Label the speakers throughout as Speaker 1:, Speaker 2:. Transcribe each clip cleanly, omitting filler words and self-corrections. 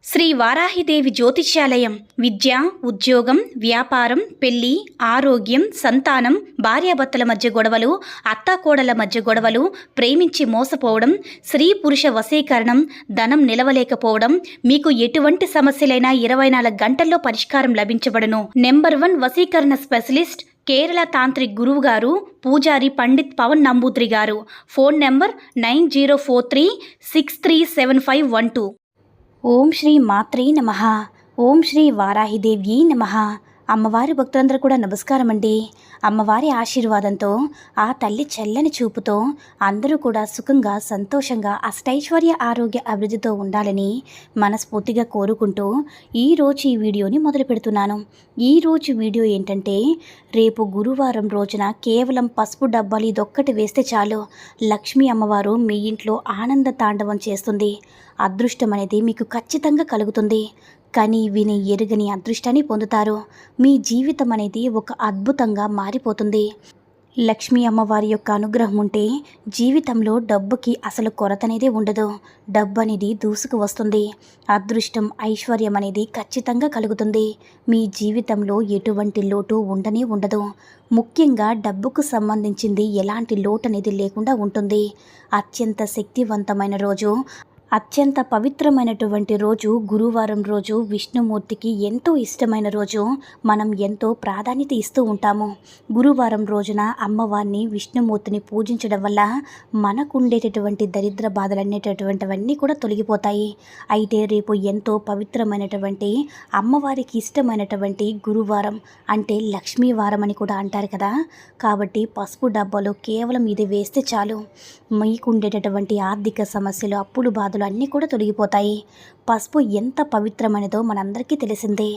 Speaker 1: శ్రీ వారాహిదేవి జ్యోతిష్యాలయం విద్య, ఉద్యోగం, వ్యాపారం, పెళ్లి, ఆరోగ్యం, సంతానం, భార్యాభర్తల మధ్య గొడవలు, అత్తాకోడల మధ్య గొడవలు, ప్రేమించి మోసపోవడం, స్త్రీ పురుష వశీకరణం, ధనం నిలవలేకపోవడం, మీకు ఎటువంటి సమస్యలైనా 24 గంటల్లో పరిష్కారం లభించబడును. నెంబర్ 1 వశీకరణ స్పెషలిస్ట్ కేరళ తాంత్రిక్ గురువు గారు పూజారి పండిత్ పవన్ నంబూద్రి గారు. Phone number 9043637512. ఓం శ్రీ మాత్రే నమః. ఓం శ్రీ వారాహిదేవ్యీ నమః. అమ్మవారి భక్తులందరూ కూడా నమస్కారం అండి. అమ్మవారి ఆశీర్వాదంతో, ఆ తల్లి చల్లని చూపుతో అందరూ కూడా సుఖంగా, సంతోషంగా, అష్టైశ్వర్య ఆరోగ్య అభివృద్ధితో ఉండాలని మనస్ఫూర్తిగా కోరుకుంటూ ఈరోజు ఈ వీడియోని మొదలు పెడుతున్నాను. ఈరోజు వీడియో ఏంటంటే, రేపు గురువారం రోజున కేవలం పసుపు డబ్బాలు ఇదొక్కటి వేస్తే చాలు, లక్ష్మీ అమ్మవారు మీ ఇంట్లో ఆనంద తాండవం చేస్తుంది. అదృష్టం అనేది మీకు ఖచ్చితంగా కలుగుతుంది. కానీ విని ఎరుగని అదృష్టాన్ని పొందుతారు. మీ జీవితం అనేది ఒక అద్భుతంగా మారిపోతుంది. లక్ష్మీ అమ్మవారి యొక్క అనుగ్రహం ఉంటే జీవితంలో డబ్బుకి అసలు కొరత అనేది ఉండదు. డబ్బు అనేది దూసుకు వస్తుంది. అదృష్టం, ఐశ్వర్యం అనేది ఖచ్చితంగా కలుగుతుంది. మీ జీవితంలో ఎటువంటి లోటు ఉండనే ఉండదు. ముఖ్యంగా డబ్బుకు సంబంధించింది ఎలాంటి లోటు అనేది లేకుండా ఉంటుంది. అత్యంత శక్తివంతమైన రోజు, అత్యంత పవిత్రమైనటువంటి రోజు గురువారం రోజు. విష్ణుమూర్తికి ఎంతో ఇష్టమైన రోజు. మనం ఎంతో ప్రాధాన్యత ఇస్తూ ఉంటాము. గురువారం రోజున అమ్మవారిని, విష్ణుమూర్తిని పూజించడం వల్ల మనకు ఉండేటటువంటి దరిద్ర బాధలనేటటువంటివన్నీ కూడా తొలగిపోతాయి. అయితే రేపు ఎంతో పవిత్రమైనటువంటి, అమ్మవారికి ఇష్టమైనటువంటి గురువారం, అంటే లక్ష్మీవారం అని కూడా అంటారు కదా. కాబట్టి పసుపు డబ్బాలో కేవలం ఇది వేస్తే చాలు, మీకు ఉండేటటువంటి ఆర్థిక సమస్యలు, అప్పులు, బాధలు అన్నీ కూడా తొలగిపోతాయి. పసుపు ఎంత పవిత్రమైనదో మనందరికీ తెలిసిందే.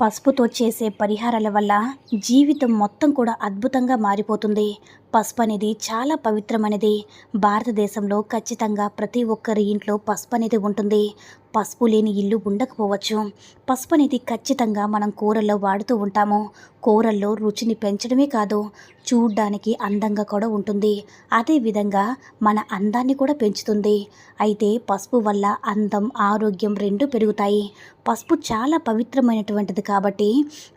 Speaker 1: పసుపుతో చేసే పరిహారాల వల్ల జీవితం మొత్తం కూడా అద్భుతంగా మారిపోతుంది. పసుపు అనేది చాలా పవిత్రమైనది. భారతదేశంలో ఖచ్చితంగా ప్రతి ఒక్కరి ఇంట్లో పసుపు అనేది ఉంటుంది. పసుపు లేని ఇల్లు ఉండకపోవచ్చు. పసుపు అనేది ఖచ్చితంగా మనం కూరల్లో వాడుతూ ఉంటాము. కూరల్లో రుచిని పెంచడమే కాదు, చూడ్డానికి అందంగా కూడా ఉంటుంది. అదేవిధంగా మన అందాన్ని కూడా పెంచుతుంది. అయితే పసుపు వల్ల అందం, ఆరోగ్యం రెండూ పెరుగుతాయి. పసుపు చాలా పవిత్రమైనటువంటిది కాబట్టి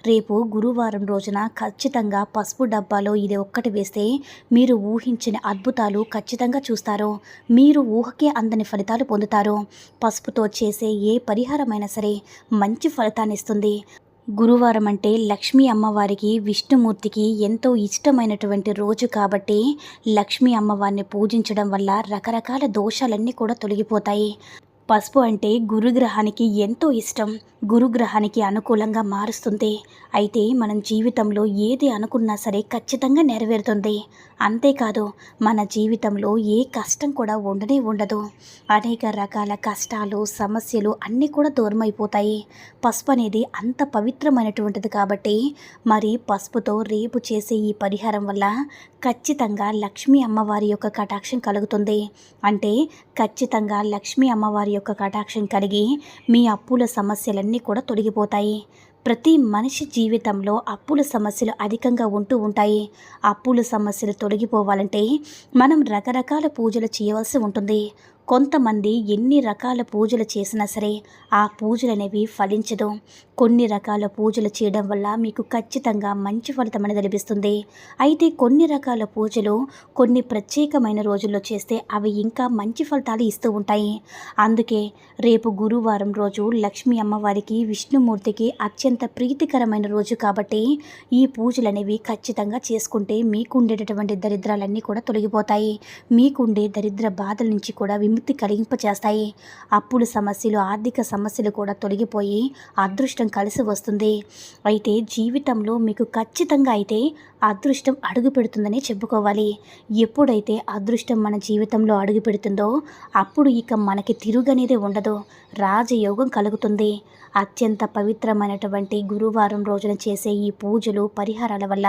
Speaker 1: రేపు గురువారం రోజున ఖచ్చితంగా పసుపు డబ్బాలో ఇది ఒక్కటి వేస్తే మీరు ఊహించిన అద్భుతాలు ఖచ్చితంగా చూస్తారు. మీరు ఊహకే అందని ఫలితాలు పొందుతారు. పసుపుతో చేసే ఏ పరిహారమైనా సరే మంచి ఫలితాన్ని ఇస్తుంది. గురువారం అంటే లక్ష్మీ అమ్మవారికి, విష్ణుమూర్తికి ఎంతో ఇష్టమైనటువంటి రోజు కాబట్టి లక్ష్మీ అమ్మవారిని పూజించడం వల్ల రకరకాల దోషాలన్నీ కూడా తొలగిపోతాయి. పసుపు అంటే గురుగ్రహానికి ఎంతో ఇష్టం. గురుగ్రహానికి అనుకూలంగా మారుస్తుంది. అయితే మనం జీవితంలో ఏది అనుకున్నా సరే ఖచ్చితంగా నెరవేరుతుంది. అంతేకాదు, మన జీవితంలో ఏ కష్టం కూడా ఉండనే ఉండదు. అనేక రకాల కష్టాలు, సమస్యలు అన్నీ కూడా దూరం అయిపోతాయి. పసుపు అనేది అంత పవిత్రమైనటువంటిది కాబట్టి మరి పసుపుతో రేపు చేసే ఈ పరిహారం వల్ల ఖచ్చితంగా లక్ష్మీ అమ్మవారి యొక్క కటాక్షం కలుగుతుంది. అంటే ఖచ్చితంగా లక్ష్మీ అమ్మవారి యొక్క కటాక్షం కలిగి మీ అప్పుల సమస్యలన్నీ కూడా తొలగిపోతాయి. ప్రతి మనిషి జీవితంలో అప్పుల సమస్యలు అధికంగా ఉంటూ ఉంటాయి. అప్పుల సమస్యలు తొలగిపోవాలంటే మనం రకరకాల పూజలు చేయవలసి ఉంటుంది. కొంతమంది ఎన్ని రకాల పూజలు చేసినా సరే ఆ పూజలు అనేవి ఫలించదు. కొన్ని రకాల పూజలు చేయడం వల్ల మీకు ఖచ్చితంగా మంచి ఫలితం అనేది లభిస్తుంది. అయితే కొన్ని రకాల పూజలు కొన్ని ప్రత్యేకమైన రోజుల్లో చేస్తే అవి ఇంకా మంచి ఫలితాలు ఇస్తూ ఉంటాయి. అందుకే రేపు గురువారం రోజు లక్ష్మీ అమ్మవారికి, విష్ణుమూర్తికి అత్యంత ప్రీతికరమైన రోజు కాబట్టి ఈ పూజలు అనేవి ఖచ్చితంగా చేసుకుంటే మీకు ఉండేటటువంటి దరిద్రాలన్నీ కూడా తొలగిపోతాయి. మీకుండే దరిద్ర బాధల నుంచి కూడా విముక్తి కలిగింపచేస్తాయి. అప్పుల సమస్యలు, ఆర్థిక సమస్యలు కూడా తొలగిపోయి అదృష్టం కలిసి వస్తుంది. అయితే జీవితంలో మీకు ఖచ్చితంగా అయితే అదృష్టం అడుగు పెడుతుందని చెప్పుకోవాలి. ఎప్పుడైతే అదృష్టం మన జీవితంలో అడుగు పెడుతుందో అప్పుడు ఇక మనకి తిరుగనేది ఉండదు. రాజయోగం కలుగుతుంది. అత్యంత పవిత్రమైనటువంటి గురువారం రోజున చేసే ఈ పూజలు, పరిహారాల వల్ల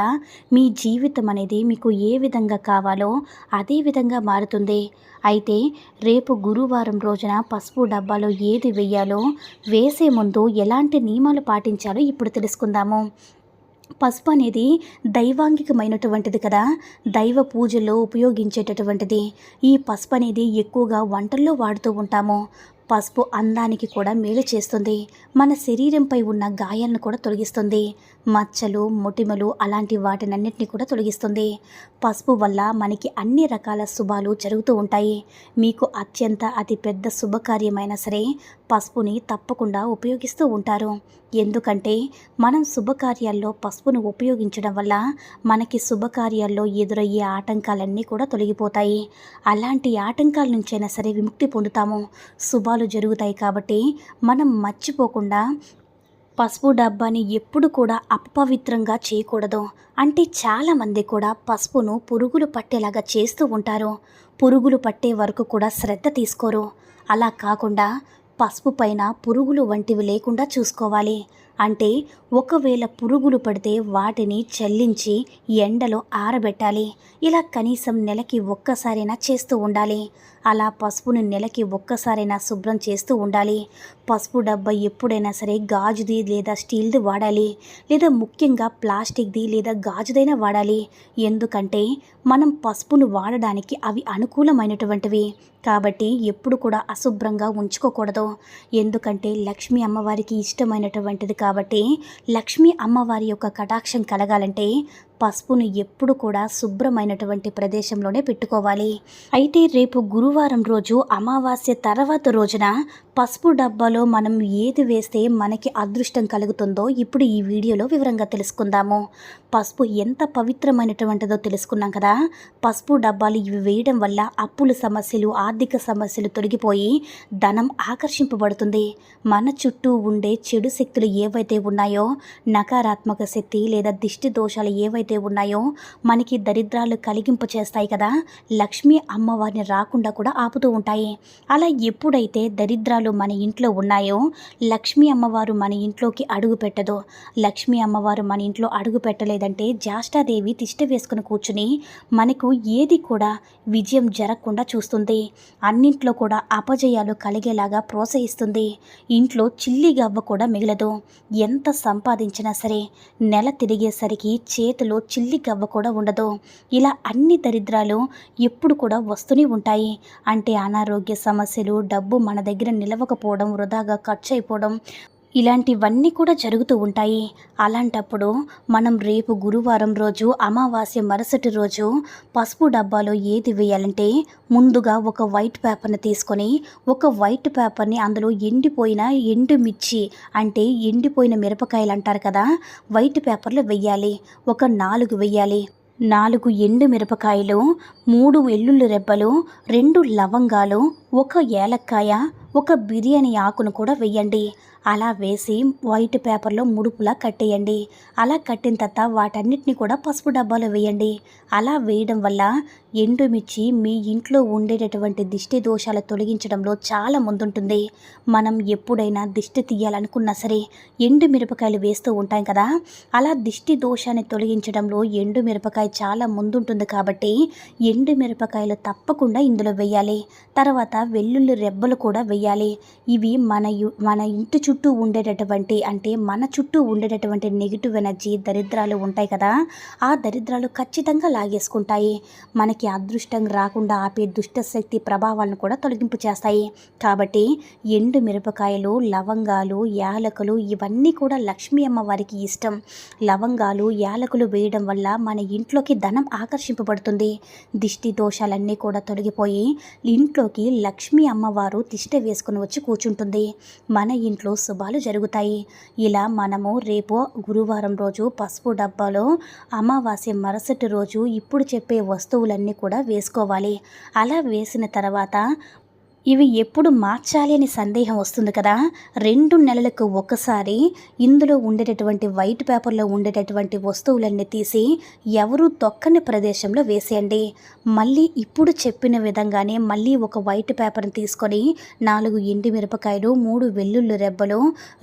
Speaker 1: మీ జీవితం అనేది మీకు ఏ విధంగా కావాలో అదే విధంగా మారుతుంది. అయితే రేపు గురువారం రోజున పసుపు డబ్బాలో ఏది వేయాలో, వేసే ముందు ఎలాంటి నియమాలు పాటించాలో ఇప్పుడు తెలుసుకుందాము. పసుపు అనేది దైవాంగికమైనటువంటిది కదా, దైవ పూజల్లో ఉపయోగించేటటువంటిది. ఈ పసుపు అనేది ఎక్కువగా వంటల్లో వాడుతూ ఉంటాము. పసుపు అందానికి కూడా మేలు చేస్తుంది. మన శరీరంపై ఉన్న గాయాలను కూడా తొలగిస్తుంది. మచ్చలు, మొటిమలు అలాంటి వాటినన్నిటిని కూడా తొలగిస్తుంది. పసుపు వల్ల మనకి అన్ని రకాల శుభాలు జరుగుతూ ఉంటాయి. మీకు అతి పెద్ద శుభకార్యమైనా సరే పసుపుని తప్పకుండా ఉపయోగిస్తూ ఉంటారు. ఎందుకంటే మనం శుభకార్యాల్లో పసుపును ఉపయోగించడం వల్ల మనకి శుభకార్యాల్లో ఎదురయ్యే ఆటంకాలన్నీ కూడా తొలగిపోతాయి. అలాంటి ఆటంకాల నుంచైనా సరే విముక్తి పొందుతాము. శుభాలు జరుగుతాయి కాబట్టి మనం మర్చిపోకుండా పసుపు డబ్బాని ఎప్పుడు కూడా అపవిత్రంగా చేయకూడదు. అంటే చాలామంది కూడా పసుపును పురుగులు పట్టేలాగా చేస్తూ ఉంటారు. పురుగులు పట్టే వరకు కూడా శ్రద్ధ తీసుకోరు. అలా కాకుండా పసుపు పైన పురుగులు వంటివి లేకుండా చూసుకోవాలి. అంటే ఒకవేళ పురుగులు పడితే వాటిని చల్లించి ఎండలో ఆరబెట్టాలి. ఇలా కనీసం నెలకి ఒక్కసారైనా చేస్తూ ఉండాలి. అలా పసుపుని నెలకి ఒక్కసారైనా శుభ్రం చేస్తూ ఉండాలి. పసుపు డబ్బా ఎప్పుడైనా సరే గాజుది లేదా స్టీల్ది వాడాలి. లేదా ముఖ్యంగా ప్లాస్టిక్ది లేదా గాజుదైనా వాడాలి. ఎందుకంటే మనం పసుపును వాడడానికి అవి అనుకూలమైనటువంటివి. కాబట్టి ఎప్పుడు కూడా అశుభ్రంగా ఉంచుకోకూడదు. ఎందుకంటే లక్ష్మీ అమ్మవారికి ఇష్టమైనటువంటిది కాబట్టి లక్ష్మీ అమ్మవారి యొక్క కటాక్షం కలగాలంటే పసుపును ఎప్పుడు కూడా శుభ్రమైనటువంటి ప్రదేశంలోనే పెట్టుకోవాలి. అయితే రేపు గురువారం రోజు అమావాస్య తర్వాత రోజున పసుపు డబ్బాలో మనం ఏది వేస్తే మనకి అదృష్టం కలుగుతుందో ఇప్పుడు ఈ వీడియోలో వివరంగా తెలుసుకుందాము. పసుపు ఎంత పవిత్రమైనటువంటిదో తెలుసుకున్నాం కదా. పసుపు డబ్బాలు ఇవి వేయడం వల్ల అప్పుల సమస్యలు, ఆర్థిక సమస్యలు తొలగిపోయి ధనం ఆకర్షింపబడుతుంది. మన చుట్టూ ఉండే చెడు శక్తులు ఏవైతే ఉన్నాయో, నకారాత్మక శక్తి లేదా దిష్టి దోషాలు ఏవైతే ఉన్నాయో మనకి దరిద్రాలు కలిగింప చేస్తాయి కదా. లక్ష్మీ అమ్మవారిని రాకుండా కూడా ఆపుతూ ఉంటాయి. అలా ఎప్పుడైతే దరిద్రాలు మన ఇంట్లో ఉన్నాయో లక్ష్మీ అమ్మవారు మన ఇంట్లోకి అడుగు పెట్టదు. లక్ష్మీ అమ్మవారు మన ఇంట్లో అడుగు పెట్టలేదంటే జ్యేష్ఠాదేవి తిష్ట వేసుకుని కూర్చుని మనకు ఏది కూడా విజయం జరగకుండా చూస్తుంది. అన్నింట్లో కూడా అపజయాలు కలిగేలాగా ప్రోత్సహిస్తుంది. ఇంట్లో చిల్లి గవ్వ కూడా మిగలదు. ఎంత సంపాదించినా సరే నెల తిరిగేసరికి చేతిలో చిల్లి గవ్వ కూడా ఉండదు. ఇలా అన్ని దరిద్రాలు ఎప్పుడు కూడా వస్తూనే ఉంటాయి. అంటే అనారోగ్య సమస్యలు, డబ్బు మన దగ్గర నిలవకపోవడం, వృధాగా ఖర్చు అయిపోవడం, ఇలాంటివన్నీ కూడా జరుగుతూ ఉంటాయి. అలాంటప్పుడు మనం రేపు గురువారం రోజు అమావాస్య మరుసటి రోజు పసుపు డబ్బాలో ఏది వేయాలంటే ముందుగా ఒక వైట్ పేపర్ని తీసుకొని ఒక వైట్ పేపర్ని అందులో ఎండిపోయిన ఎండుమిర్చి అంటే ఎండిపోయిన మిరపకాయలు అంటారు కదా, వైట్ పేపర్లో వెయ్యాలి. ఒక 4 వెయ్యాలి. 4 ఎండు మిరపకాయలు, 3 వెల్లుల్లి రెబ్బలు, 2 లవంగాలు, 1 ఏలక్కాయ, 1 బిర్యానీ ఆకును కూడా వెయ్యండి. అలా వేసి వైట్ పేపర్లో ముడుపులా కట్టేయండి. అలా కట్టిన తర్వాత వాటన్నిటిని కూడా పసుపు డబ్బాలో వేయండి. అలా వేయడం వల్ల ఎండుమిర్చి మీ ఇంట్లో ఉండేటటువంటి దిష్టి దోషాలు తొలగించడంలో చాలా ముందుంటుంది. మనం ఎప్పుడైనా దిష్టి తీయాలనుకున్నా సరే ఎండు మిరపకాయలు వేస్తూ ఉంటాం కదా. అలా దిష్టి దోషాన్ని తొలగించడంలో ఎండు మిరపకాయ చాలా ముందుంటుంది కాబట్టి ఎండు మిరపకాయలు తప్పకుండా ఇందులో వేయాలి. తర్వాత వెల్లుల్లి రెబ్బలు కూడా వేయాలి. ఇవి మన ఇంటి చుట్టూ ఉండేటటువంటి అంటే మన చుట్టూ ఉండేటటువంటి నెగిటివ్ ఎనర్జీ, దరిద్రాలు ఉంటాయి కదా, ఆ దరిద్రాలు ఖచ్చితంగా లాగేసుకుంటాయి. మనకి అదృష్టం రాకుండా ఆపే దుష్టశక్తి ప్రభావాలను కూడా తొలగింపు చేస్తాయి. కాబట్టి ఎండు మిరపకాయలు, లవంగాలు, యాలకులు ఇవన్నీ కూడా లక్ష్మీ అమ్మవారికి ఇష్టం. లవంగాలు, యాలకులు వేయడం వల్ల మన ఇంట్లోకి ధనం ఆకర్షింపబడుతుంది. దిష్టి దోషాలన్నీ కూడా తొలగిపోయి ఇంట్లోకి లక్ష్మీ అమ్మవారు తిష్ట వేసుకుని వచ్చి కూర్చుంటుంది. మన ఇంట్లో శుభాలు జరుగుతాయి. ఇలా మనము రేపు గురువారం రోజు పసుపు డబ్బాలో అమావాస్య మరుసటి రోజు ఇప్పుడు చెప్పే వస్తువులన్నీ కూడా వేసుకోవాలి. అలా వేసిన తర్వాత ఇవి ఎప్పుడు మార్చాలి అని సందేహం వస్తుంది కదా. 2 నెలలకు ఒకసారి ఇందులో ఉండేటటువంటి వైట్ పేపర్లో ఉండేటటువంటి వస్తువులన్నీ తీసి ఎవరు తొక్కని ప్రదేశంలో వేసేయండి. మళ్ళీ ఇప్పుడు చెప్పిన విధంగానే మళ్ళీ ఒక వైట్ పేపర్ని తీసుకొని 4 ఎండి మిరపకాయలు, 3 వెల్లుల్లి రెబ్బలు,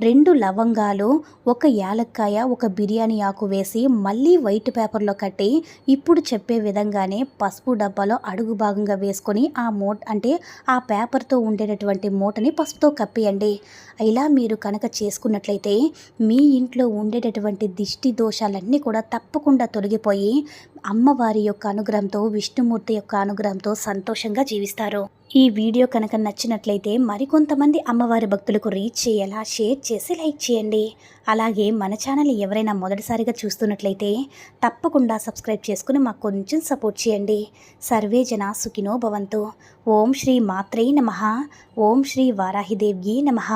Speaker 1: 2 లవంగాలు, 1 యాలక్కాయ, 1 బిర్యానీ ఆకు వేసి మళ్ళీ వైట్ పేపర్లో కట్టి ఇప్పుడు చెప్పే విధంగానే పసుపు డబ్బాలో అడుగు భాగంగా వేసుకొని ఆ పేపర్తో ఉండేటటువంటి మూటని పసుపుతో కప్పేయండి. ఇలా మీరు కనుక చేసుకున్నట్లయితే మీ ఇంట్లో ఉండేటటువంటి దిష్టి దోషాలన్నీ కూడా తప్పకుండా తొలగిపోయి అమ్మవారి యొక్క అనుగ్రహంతో, విష్ణుమూర్తి యొక్క అనుగ్రహంతో సంతోషంగా జీవిస్తారు. ఈ వీడియో కనుక నచ్చినట్లయితే మరికొంతమంది అమ్మవారి భక్తులకు రీచ్ చేయాలా షేర్ చేసి లైక్ చేయండి. అలాగే మన ఛానల్ ఎవరైనా మొదటిసారిగా చూస్తున్నట్లయితే తప్పకుండా సబ్స్క్రైబ్ చేసుకుని మాకు కొంచెం సపోర్ట్ చేయండి. సర్వే జనా సుఖినో భవంతు. ఓం శ్రీ మాత్రే నమః. ఓం శ్రీ వారాహిదేవ్యే నమః.